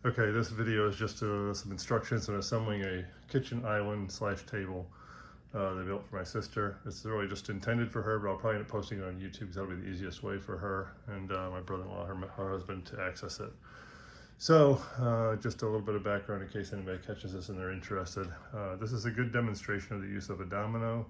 Okay, this video is just some instructions on assembling a kitchen island slash table they built for my sister. It's really just intended for her, but I'll probably end up posting it on YouTube because that'll be the easiest way for her and my brother-in-law, her husband, to access it. So just a little bit of background in case anybody catches this and they're interested. This is a good demonstration of the use of a domino,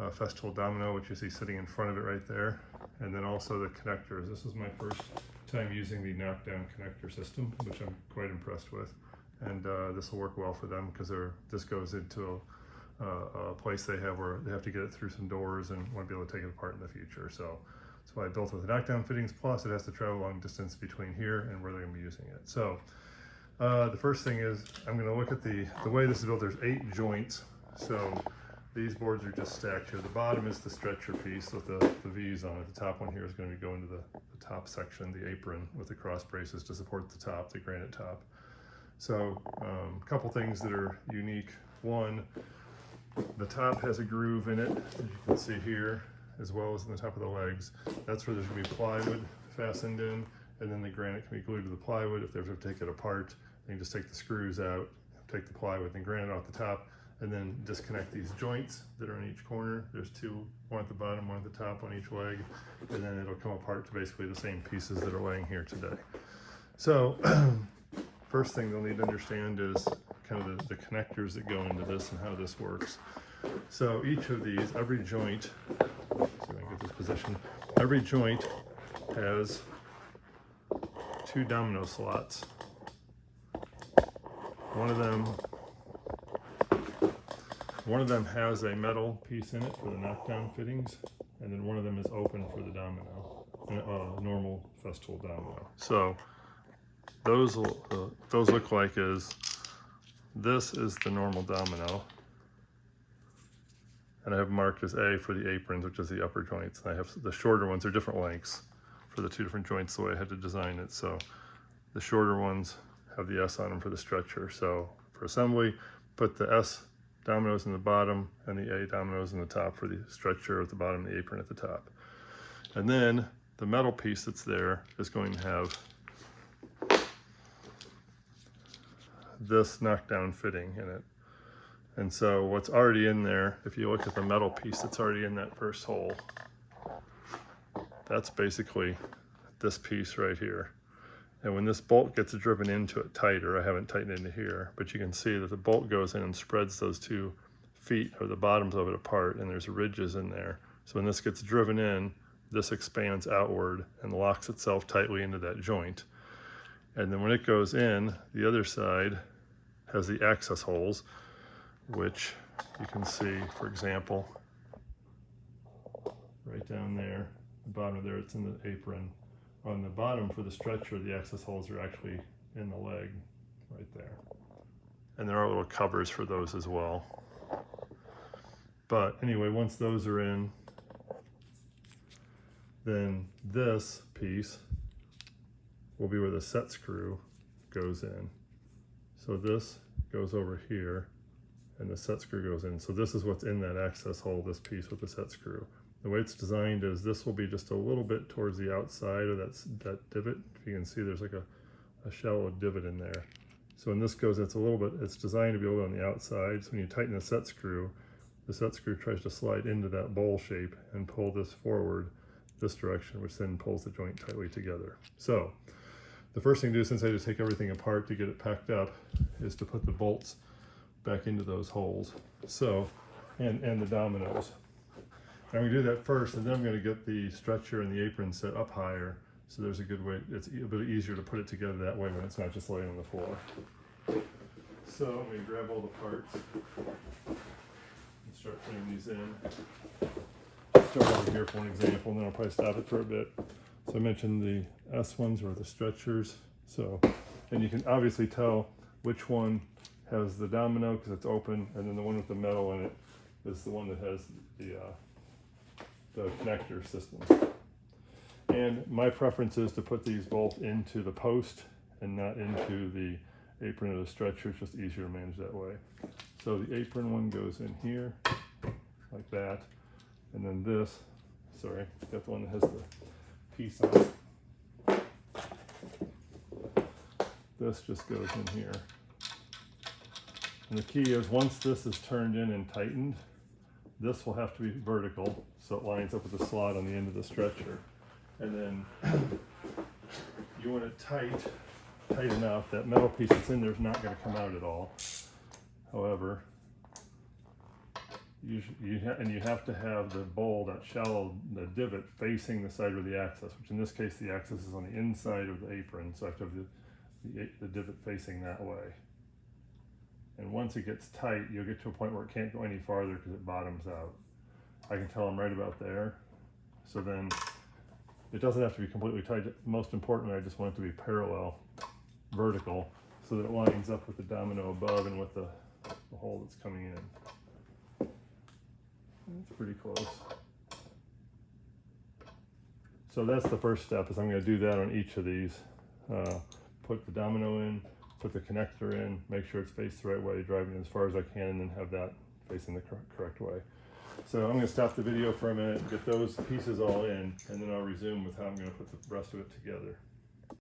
Festool domino, which you see sitting in front of it right there, and then also the connectors. This is my first time using the knockdown connector system, which I'm quite impressed with, and this will work well for them because this goes into a place they have where they have to get it through some doors and want to be able to take it apart in the future. So that's why I built it with the knockdown fittings, plus it has to travel long distance between here and where they're going to be using it. So the first thing is I'm going to look at the way this is built. There's 8 joints. So these boards are just stacked here. The bottom is the stretcher piece with the V's on it. The top one here is going to be going to the top section, the apron with the cross braces to support the top, the granite top. So a couple things that are unique. One, the top has a groove in it, as you can see here, as well as in the top of the legs. That's where there's going to be plywood fastened in, and then the granite can be glued to the plywood. If they have to take it apart, they can just take the screws out, take the plywood and granite off the top, and then disconnect these joints that are in each corner. There's 2, one at the bottom, one at the top on each leg, and then it'll come apart to basically the same pieces that are laying here today. So first thing they'll need to understand is kind of the connectors that go into this and how this works. So each of these, every joint, see if I can get this position, every joint has 2 domino slots. One of them has a metal piece in it for the knockdown fittings, and then one of them is open for the domino, normal Festool domino. So those look like this is the normal domino, and I have marked as A for the aprons, which is the upper joints, and I have the shorter ones are different lengths for the 2 different joints the way I had to design it. So the shorter ones have the S on them for the stretcher. So for assembly, put the S dominoes in the bottom and the A dominoes in the top for the stretcher at the bottom, the apron at the top. And then the metal piece that's there is going to have this knockdown fitting in it. And so what's already in there, if you look at the metal piece that's already in that first hole, that's basically this piece right here. And when this bolt gets driven into it tighter, I haven't tightened into here, but you can see that the bolt goes in and spreads those 2 feet or the bottoms of it apart, and there's ridges in there. So when this gets driven in, this expands outward and locks itself tightly into that joint. And then when it goes in, the other side has the access holes, which you can see, for example, right down there, the bottom of there, it's in the apron. On the bottom for the stretcher, the access holes are actually in the leg right there. And there are little covers for those as well. But anyway, once those are in, then this piece will be where the set screw goes in. So this goes over here and the set screw goes in. So this is what's in that access hole, this piece with the set screw. The way it's designed is this will be just a little bit towards the outside of that divot. If you can see, there's like a shallow divot in there. So when this goes, it's designed to be a little on the outside. So when you tighten the set screw tries to slide into that bowl shape and pull this forward this direction, which then pulls the joint tightly together. So the first thing to do, since I had to take everything apart to get it packed up, is to put the bolts back into those holes. So, and the dominoes. I'm going to do that first, and then I'm going to get the stretcher and the apron set up higher, so there's a good way, it's a bit easier to put it together that way when it's not just laying on the floor. So I'm going to grab all the parts and start putting these in. Start over here for one example, and then I'll probably stop it for a bit. So I mentioned the S ones or the stretchers. So, and you can obviously tell which one has the domino because it's open, and then the one with the metal in it is the one that has the connector system. And my preference is to put these both into the post and not into the apron of the stretcher. It's just easier to manage that way. So the apron one goes in here like that, and then this, sorry, got the one that has the piece on it. this just goes in here. And the key is once this is turned in and tightened, this will have to be vertical so it lines up with the slot on the end of the stretcher. And then you want it tight enough that metal piece that's in there is not going to come out at all. However, you have to have the bowl, that shallow, the divot facing the side of the axis, which in this case the axis is on the inside of the apron, so I have to have the divot facing that way. And once it gets tight, you'll get to a point where it can't go any farther because it bottoms out. I can tell I'm right about there. So then it doesn't have to be completely tight. Most importantly, I just want it to be parallel, vertical, so that it lines up with the domino above and with the hole that's coming in. It's pretty close. So that's the first step, is I'm going to do that on each of these. Put the domino in, put the connector in, make sure it's faced the right way, drive it as far as I can, and then have that facing the correct way. So I'm going to stop the video for a minute, get those pieces all in, and then I'll resume with how I'm going to put the rest of it together.